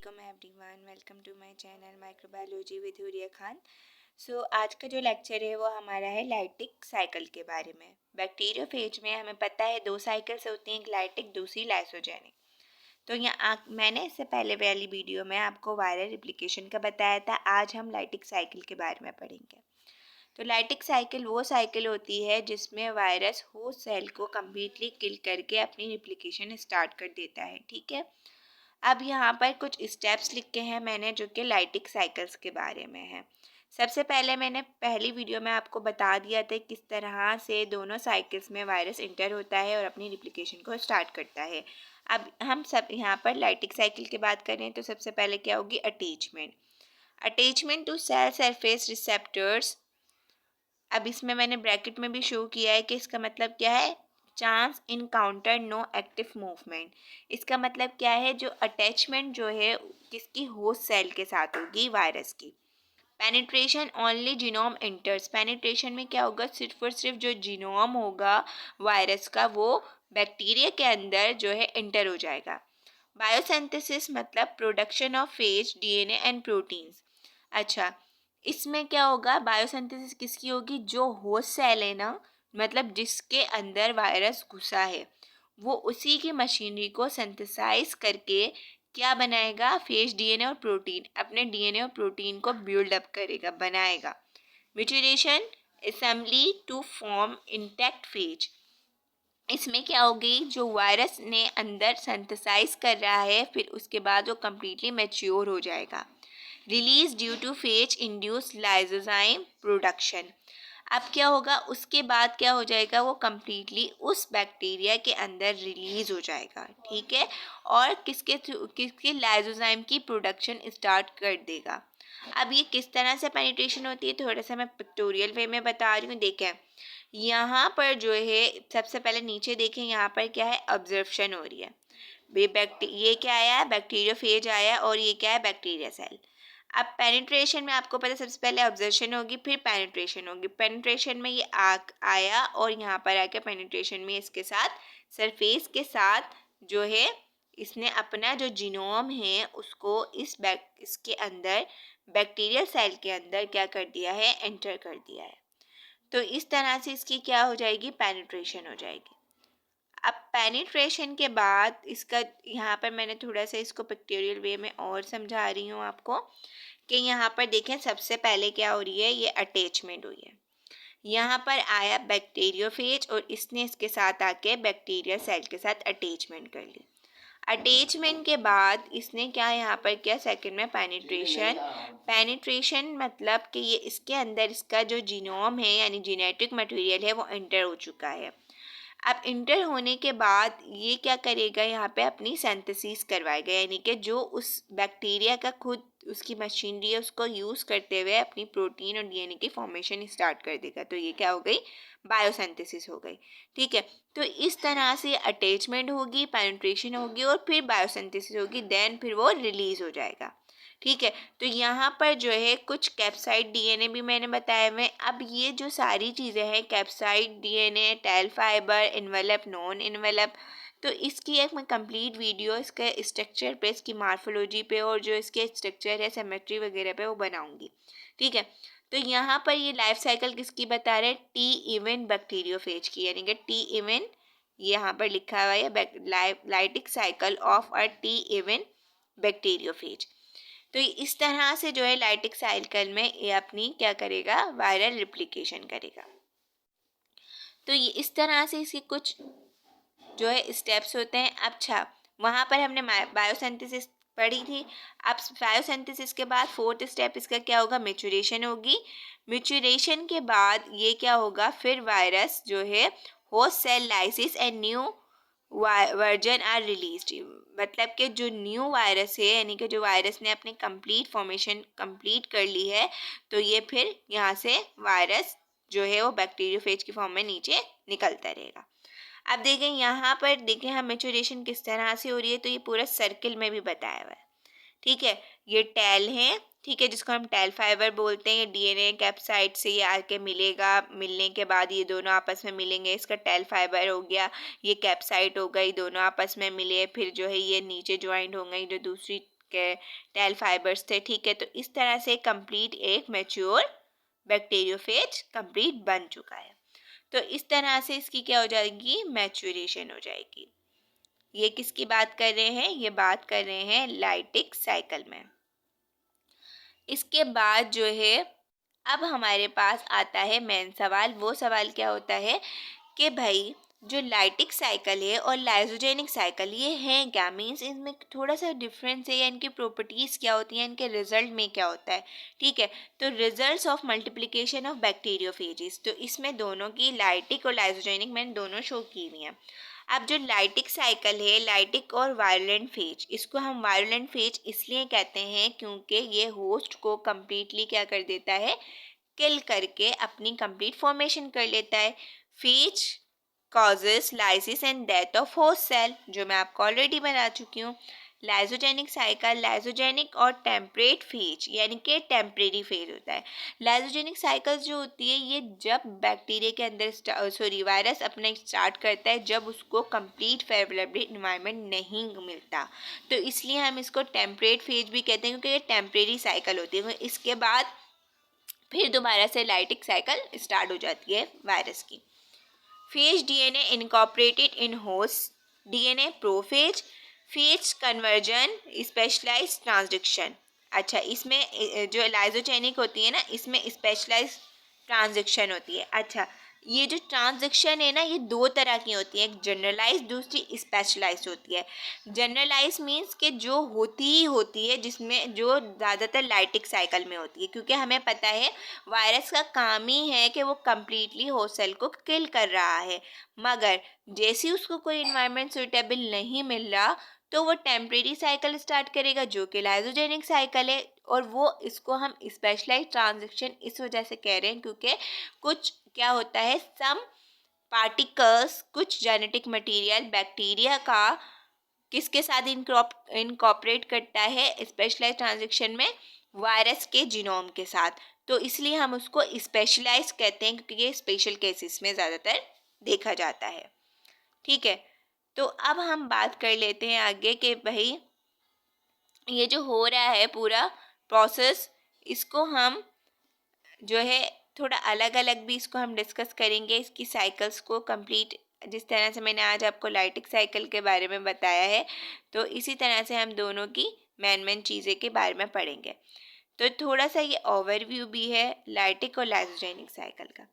Welcome everyone, welcome to my channel microbiology with Huriya Khan. आज का जो लेक्चर है वो हमारा है लाइटिक साइकिल के बारे में। बैक्टीरियोफेज में हमें पता है दो साइकिल्स होती हैं, एक लाइटिक, दूसरी लाइसोजेनिक। तो यहाँ मैंने इससे पहले वाली वीडियो में आपको वायरल रिप्लिकेशन का बताया था। आज हम लाइटिक साइकिल के बारे में पढ़ेंगे। तो लाइटिक साइकिल वो साइकिल होती है जिसमें वायरस होस्ट सेल को कम्प्लीटली किल करके अपनी रिप्लिकेशन स्टार्ट कर देता है। ठीक है, अब यहाँ पर कुछ स्टेप्स लिखे हैं मैंने जो कि लाइटिक साइकिल्स के बारे में है। सबसे पहले मैंने पहली वीडियो में आपको बता दिया था किस तरह से दोनों साइकिल्स में वायरस इंटर होता है और अपनी रिप्लिकेशन को स्टार्ट करता है। अब हम सब यहाँ पर लाइटिक साइकिल की बात करें तो सबसे पहले क्या होगी, attachment. Attachment to cell surface receptors. अब इसमें मैंने ब्रैकेट में भी शो किया है कि इसका मतलब क्या है, chance encounter no active movement. इसका मतलब क्या है, जो अटैचमेंट जो है किसकी, होस्ट सेल के साथ होगी, वायरस की। Penetration only genome इंटर्स। पेनिट्रेशन में क्या होगा, सिर्फ और सिर्फ जो जीनोम होगा वायरस का वो बैक्टीरिया के अंदर जो है इंटर हो जाएगा। बायोसिंथेसिस मतलब production of phase, DNA and proteins. अच्छा, इसमें क्या होगा, बायोसिंथेसिस किसकी होगी, जो होस्ट सेल है ना, मतलब जिसके अंदर वायरस घुसा है, वो उसी की मशीनरी को सिंथेसाइज करके क्या बनाएगा, फेज, डीएनए और प्रोटीन, अपने डीएनए और प्रोटीन को बिल्ड अप करेगा, बनाएगा। Mutation assembly to form intact phage. इसमें क्या होगी, जो वायरस ने अंदर सिंथेसाइज कर रहा है फिर उसके बाद वो कम्प्लीटली मैच्योर हो जाएगा। Release due two phase induce lysozyme production. अब क्या होगा, उसके बाद क्या हो जाएगा, वो कम्प्लीटली उस बैक्टीरिया के अंदर रिलीज हो जाएगा। ठीक है, और किसके लाइसोजाइम की प्रोडक्शन स्टार्ट कर देगा। अब ये किस तरह से पेनिट्रेशन होती है, थोड़ा सा मैं पिक्टोरियल वे में बता रही हूँ। देखें यहाँ पर जो है, सबसे पहले नीचे देखें, यहाँ पर क्या है, ऑब्जर्वेशन हो रही है। ये क्या आया, बैक्टीरियोफेज आया, और ये क्या है, बैक्टीरिया सेल। अब पेनिट्रेशन में आपको पता है सबसे पहले ऑब्जर्वेशन होगी, फिर पेनिट्रेशन होगी। पेनिट्रेशन में ये आया और यहाँ पर आके पेनिट्रेशन में इसके साथ सरफेस के साथ जो है इसने अपना जो जीनोम है उसको इसके अंदर, बैक्टीरियल सेल के अंदर क्या कर दिया है, एंटर कर दिया है। तो इस तरह से इसकी क्या हो जाएगी, पेनिट्रेशन हो जाएगी। अब पेनिट्रेशन के बाद इसका, यहाँ पर मैंने थोड़ा सा इसको पिक्टोरियल वे में और समझा रही हूँ आपको कि यहाँ पर देखें सबसे पहले क्या हो रही है, ये अटैचमेंट हुई है। यहाँ पर आया बैक्टीरियोफेज और इसने इसके साथ आके बैक्टीरिया सेल के साथ अटैचमेंट कर ली। अटैचमेंट के बाद इसने क्या यहाँ पर किया, सेकंड में पेनिट्रेशन। पेनिट्रेशन मतलब कि ये इसके अंदर इसका जो जीनोम है यानी जेनेटिक मटेरियल है वो एंटर हो चुका है। अब इंटर होने के बाद ये क्या करेगा, यहाँ पे अपनी सिंथेसिस करवाएगा, यानी कि जो उस बैक्टीरिया का खुद उसकी मशीनरी है उसको यूज़ करते हुए अपनी प्रोटीन और डीएनए की फॉर्मेशन स्टार्ट कर देगा। तो ये क्या हो गई, बायोसिंथेसिस हो गई। ठीक है, तो इस तरह से अटैचमेंट होगी, पेनिट्रेशन होगी और फिर बायोसिंथेसिस होगी, देन फिर वो रिलीज हो जाएगा। ठीक है, तो यहाँ पर जो है कुछ कैप्साइड डीएनए भी मैंने बताए हुए। अब ये जो सारी चीज़ें हैं, capsid DNA, tail fibre, envelope, non envelope, तो इसकी एक मैं कंप्लीट वीडियो इसके स्ट्रक्चर पे, इसकी मार्फोलॉजी पे और जो इसके स्ट्रक्चर है, सिमेट्री वगैरह पे वो बनाऊंगी। ठीक है, तो यहाँ पर ये लाइफ साइकिल किसकी बता रहे हैं, टी इवन बैक्टीरियोफेज की, यानी कि टी इवन यहाँ पर लिखा हुआ है lytic cycle of a T even bacteriophage. तो इस तरह से जो है लाइटिक साइकिल में ये अपनी क्या करेगा, वायरल रिप्लिकेशन करेगा। तो ये इस तरह से इसके कुछ जो है स्टेप्स होते हैं। अच्छा, वहाँ पर हमने बायोसिंथेसिस पढ़ी थी। अब बायोसिंथेसिस के बाद फोर्थ स्टेप इसका क्या होगा, मैच्योरेशन होगी। मैच्योरेशन के बाद ये क्या होगा, फिर वायरस जो है host cell lysis and new वर्जन आर रिलीज्ड। मतलब कि जो न्यू वायरस है, यानी कि जो वायरस ने अपनी कंप्लीट फॉर्मेशन कंप्लीट कर ली है, तो ये फिर यहाँ से वायरस जो है वो बैक्टीरियोफेज की फॉर्म में नीचे निकलता रहेगा। अब देखें यहाँ पर, देखें हम मैच्योरेशन किस तरह से हो रही है, तो ये पूरा सर्किल में भी बताया हुआ है। ठीक है, ये टेल है, ठीक है, जिसको हम टेल फाइबर बोलते हैं। ये डीएनए कैप्साइड से ये आके मिलेगा, मिलने के बाद ये दोनों आपस में मिलेंगे, इसका टेल फाइबर हो गया, ये कैप्साइड हो गई, दोनों आपस में मिले, फिर जो है ये नीचे ज्वाइंट हो गई जो दूसरी के टेल फाइबर्स थे, ठीक है। तो इस तरह से कंप्लीट एक मैच्योर बैक्टीरियोफेज कंप्लीट बन चुका है। तो इस तरह से इसकी क्या हो जाएगी, मैच्योरेशन हो जाएगी। ये किसकी बात कर रहे हैं, ये बात कर रहे हैं लाइटिक साइकिल में। इसके बाद जो है अब हमारे पास आता है मेन सवाल। वो सवाल क्या होता है कि भाई जो लाइटिक साइकिल है और लाइजोजेनिक साइकिल ये हैं क्या, मीन्स इनमें थोड़ा सा डिफरेंस है या इनकी प्रॉपर्टीज़ क्या होती हैं, इनके रिजल्ट में क्या होता है, ठीक है। तो results of multiplication of bacteriophages, तो इसमें दोनों की लाइटिक और लाइजोजेनिक मैंने दोनों शो की हुई हैं। अब जो लाइटिक साइकिल है, लाइटिक और वायलेंट फेज, इसको हम वायलेंट फेज इसलिए कहते हैं क्योंकि ये होस्ट को कम्प्लीटली क्या कर देता है, किल करके अपनी कंप्लीट फॉर्मेशन कर लेता है। Phage causes lysis and death of host cell, जो मैं आपको ऑलरेडी बता चुकी हूँ। लाइजोजेनिक साइकिल, लाइजोजेनिक और टेम्परेट फेज यानी कि टेम्परेरी फेज होता है। लाइजोजेनिक साइकिल जो होती है ये जब बैक्टीरिया के अंदर वायरस अपना स्टार्ट करता है, जब उसको कंप्लीट फेवरेबल इन्वायरमेंट नहीं मिलता, तो इसलिए हम इसको टेम्परेट फेज भी कहते हैं क्योंकि ये टेम्परेरी साइकिल होती है। इसके बाद फिर दोबारा से लाइटिक साइकिल स्टार्ट हो जाती है वायरस की। Phage DNA incorporated in host DNA prophage, phage conversion, specialize transcription. अच्छा, इसमें जो लाइजोजेनिक होती है ना, इसमें स्पेशलाइज ट्रांसक्रिप्शन होती है। अच्छा, ये जो ट्रांजैक्शन है ना ये दो तरह की होती है, एक जनरलाइज, दूसरी स्पेशलाइज होती है। जनरलाइज मीन्स कि जो होती ही होती है, जिसमें जो ज़्यादातर लाइटिक साइकिल में होती है, क्योंकि हमें पता है वायरस का काम ही है कि वो कम्प्लीटली होस्ट सेल को किल कर रहा है। मगर जैसे ही उसको कोई इन्वायरमेंट सुटेबल नहीं मिल रहा तो वो टेम्परेरी साइकिल स्टार्ट करेगा जो कि लाइजोजेनिक साइकिल है, और वो इसको हम स्पेशलाइज ट्रांजैक्शन इस वजह से कह रहे हैं क्योंकि कुछ क्या होता है, सम पार्टिकल्स, कुछ जेनेटिक मटेरियल बैक्टीरिया का किसके साथ इनकॉर्पोरेट करता है स्पेशलाइज ट्रांजैक्शन में, वायरस के जीनोम के साथ। तो इसलिए हम उसको स्पेशलाइज कहते हैं क्योंकि ये स्पेशल केसेस में ज़्यादातर देखा जाता है, ठीक है। तो अब हम बात कर लेते हैं आगे कि भाई ये जो हो रहा है पूरा प्रोसेस, इसको हम जो है थोड़ा अलग अलग भी इसको हम डिस्कस करेंगे, इसकी साइकिल्स को कंप्लीट। जिस तरह से मैंने आज आपको लाइटिक साइकिल के बारे में बताया है, तो इसी तरह से हम दोनों की मेन चीज़ें के बारे में पढ़ेंगे। तो थोड़ा सा ये ओवरव्यू भी है लाइटिक और लाइजोजेनिक साइकिल का।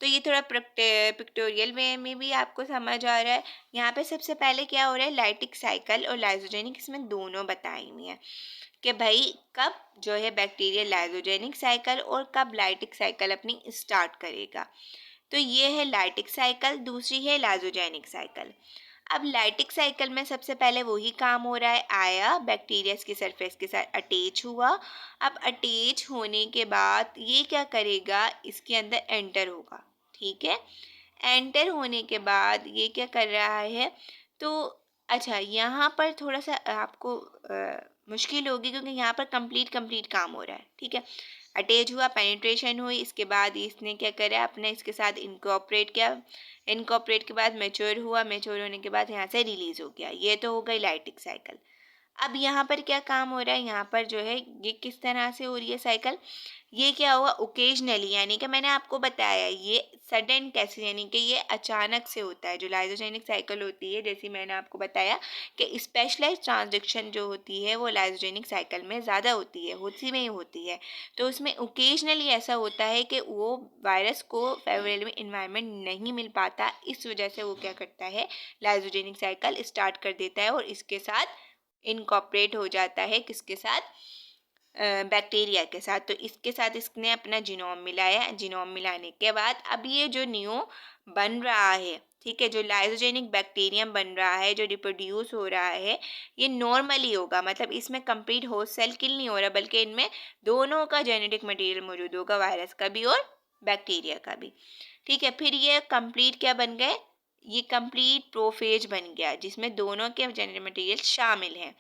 तो ये थोड़ा पिक्टोरियल वे में भी आपको समझ आ रहा है। यहाँ पे सबसे पहले क्या हो रहा है, लाइटिक साइकिल और लाइजोजेनिक इसमें दोनों बताई हुई हैं कि भाई कब जो है बैक्टीरिया लाइजोजेनिक साइकिल और कब लाइटिक साइकिल अपनी स्टार्ट करेगा। तो ये है लाइटिक साइकिल, दूसरी है लाइजोजेनिक साइकिल। अब लाइटिक साइकिल में सबसे पहले वही काम हो रहा है, आया बैक्टीरिया इसकी सरफेस के साथ अटैच हुआ। अब अटैच होने के बाद ये क्या करेगा, इसके अंदर एंटर होगा, ठीक है। एंटर होने के बाद ये क्या कर रहा है, तो अच्छा यहाँ पर थोड़ा सा आपको मुश्किल होगी क्योंकि यहाँ पर कंप्लीट काम हो रहा है, ठीक है। अटैच हुआ, पेनिट्रेशन हुई, इसके बाद इसने क्या करा, अपने इसके साथ इनकॉर्पोरेट किया, इनकॉर्पोरेट के बाद मैच्योर हुआ, मैच्योर होने के बाद यहाँ से रिलीज हो गया। ये तो हो गई लाइटिक साइकिल। अब यहाँ पर क्या काम हो रहा है, यहाँ पर जो है ये किस तरह से हो रही है साइकिल, ये क्या हुआ ओकेजनली, यानी कि मैंने आपको बताया ये सडन कैसे, यानी कि ये अचानक से होता है। जो लाइजोजेनिक साइकिल होती है, जैसे मैंने आपको बताया कि स्पेशलाइज ट्रांजैक्शन जो होती है वो लाइजोजेनिक साइकिल में ज़्यादा होती है, उसी में ही होती है। तो उसमें ओकेजनली ऐसा होता है कि वो वायरस को फेवरेबल इन्वायरमेंट नहीं मिल पाता, इस वजह से वो क्या करता है, लाइजोजेनिक साइकिल स्टार्ट कर देता है और इसके साथ इनकॉर्पोरेट हो जाता है, किसके साथ, बैक्टीरिया के साथ। तो इसके साथ इसने अपना जीनोम मिलाया, जीनोम मिलाने के बाद अब ये जो न्यू बन रहा है, ठीक है, जो लाइजोजेनिक बैक्टीरियम बन रहा है, जो रिप्रोड्यूस हो रहा है, ये नॉर्मली होगा, मतलब इसमें कंप्लीट होस्ट सेल किल नहीं हो रहा, बल्कि इनमें दोनों का जेनेटिक मटेरियल मौजूद होगा, वायरस का भी और बैक्टीरिया का भी, ठीक है। फिर ये कंप्लीट क्या बन गए, ये कंप्लीट प्रोफेज बन गया जिसमें दोनों के जेनेटिक मटेरियल शामिल हैं।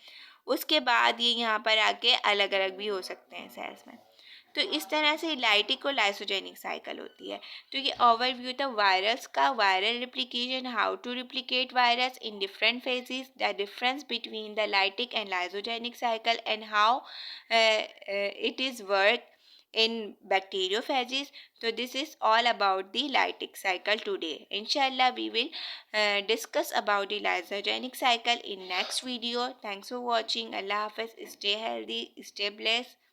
उसके बाद ये यहाँ पर आके अलग अलग भी हो सकते हैं सेल्स में। तो इस तरह से लाइटिक और लाइसोजेनिक साइकिल होती है। तो ये ओवरव्यू था वायरस का, viral replication, how to replicate virus in different phages, the difference between the lytic and lysogenic cycle and how it is work in bacteriophages. So this is all about the lytic cycle today. Inshallah we will discuss about the lysogenic cycle in next video. Thanks for watching. Allah Hafiz. Stay healthy, stay blessed.